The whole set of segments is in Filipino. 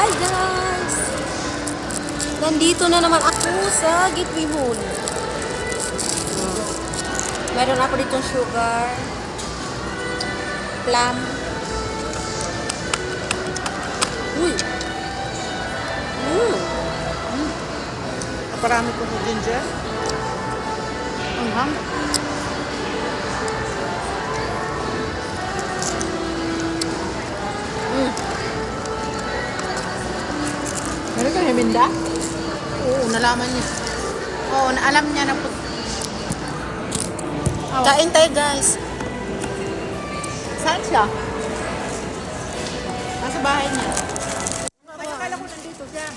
Hi guys! Nandito na naman ako sa Gateway Mall. Meron ako ditong sugar, plum. Uy! Parami ko ng ginger. Anghang. Meron kang himinda? Oo, nalaman niya. Oo, alam niya na po. Oh. Kain tayo guys. Saan siya? Nasa bahay niya. Ay, akala ko nandito siya.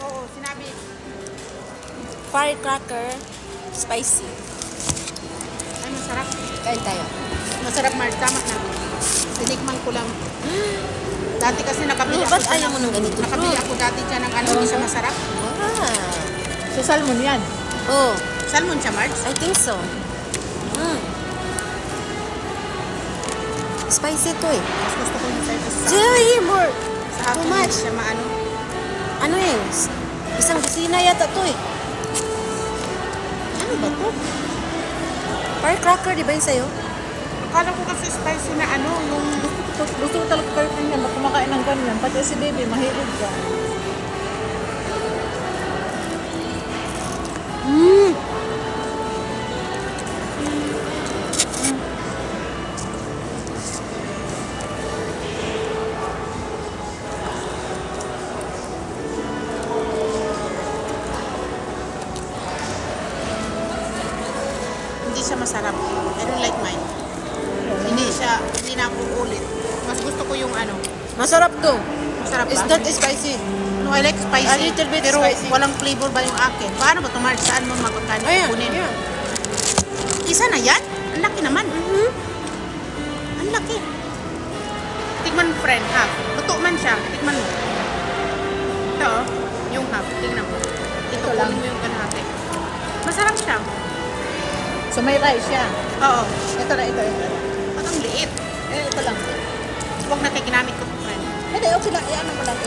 Oo, sinabi. Firecracker, spicy. Ay, masarap. Kain tayo. Masarap, Mark. Tama na. Tinikman ko lang. Dati kasi nakabili ako. Ba't ayaw mo ng ganito? Nakabili ako dati dyan ng ano, hindi siya masarap. Ah. Sa salmon yan. Oh, Salmon siya, Mark? I think so. Spicy to eh. Mas gusto ko yung service sa Jay, more. sa akin. Too much. Siya maano. Ano eh? Isang kusina yata to eh. Ano ba to? Firecracker, di ba yun sa'yo? Akala ko kasi spicy na ano, yung gusto ko talaga kayo niya, ba't kumakain ng ganyan? Pati si baby, mahilig ka. Hindi siya masarap. I don't like mine. Hindi na ako ulit. Mas gusto ko yung ano. Masarap to. Masarap ba? It's not spicy. No, I like spicy. A little bit pero spicy. walang flavor ba yung akin? Paano ba tumar? Saan mo makakain? Ayan, Kunin. ayan. Isa na yan? Ang laki naman. Ang laki. Tigman mo, friend, half. Luto man siya. Tigman mo. Ito, oh. Yung half. Tignan mo. Ito, kunin mo yung kalahati. Masarap siya. So may rice siya. Oo. Ito na, ito. Ba't ang liit? Ito lang. Huwag natin ginamit ko, friend. Hindi, okay lang. Iyan mo lang.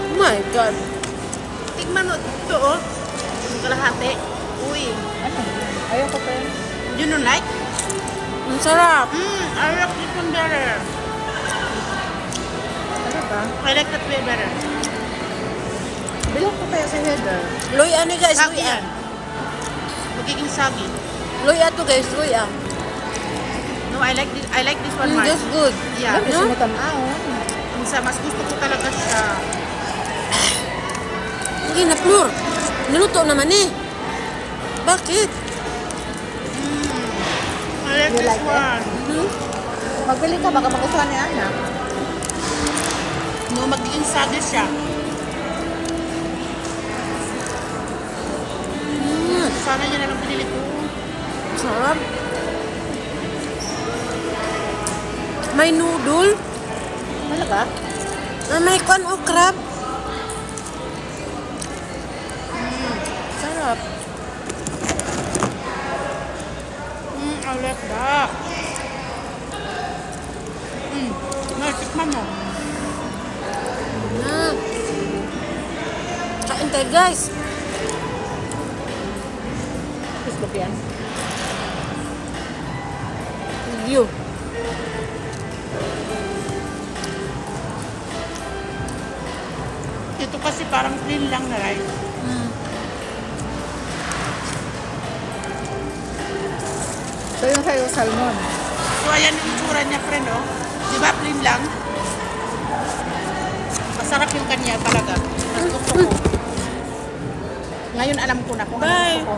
Oh my God. Tigman mo. Ito, oh. Yung kalahati. Uy. Ano? Ayoko pa yun. You don't like? Ang sarap. I like this one better. Ano ba? I like that way better. Bilang ko kaya sa header. Luya ano guys? Sagi Luya. yan. Magiging sagi. Luya to guys. Luya. No, I like this one, Mark. Just good. Yeah. Gusto mo tanaw. Minsan, mas gusto ko talaga siya. Hindi na pure. Niluto naman eh. Bakit? I like You this like it? one. Magbili ka, baka magustuhan ni Ana. No, magiging sagi siya. Sana niya na lang pinili ko. Sarap. May noodle. Talaga? May kwan o crab. Sarap. I like that. No, tikman mo. Na. Kain tayo guys. Facebook yan. Review. Ito kasi parang plain lang na rice. So yung sa'yo, salmon. So, ayan yung itsura niya, friend, oh. Di ba, plain lang? Masarap yung kanya talaga. Mas gusto ko. Ngayon, alam ko na kung ano Bye. gusto ko.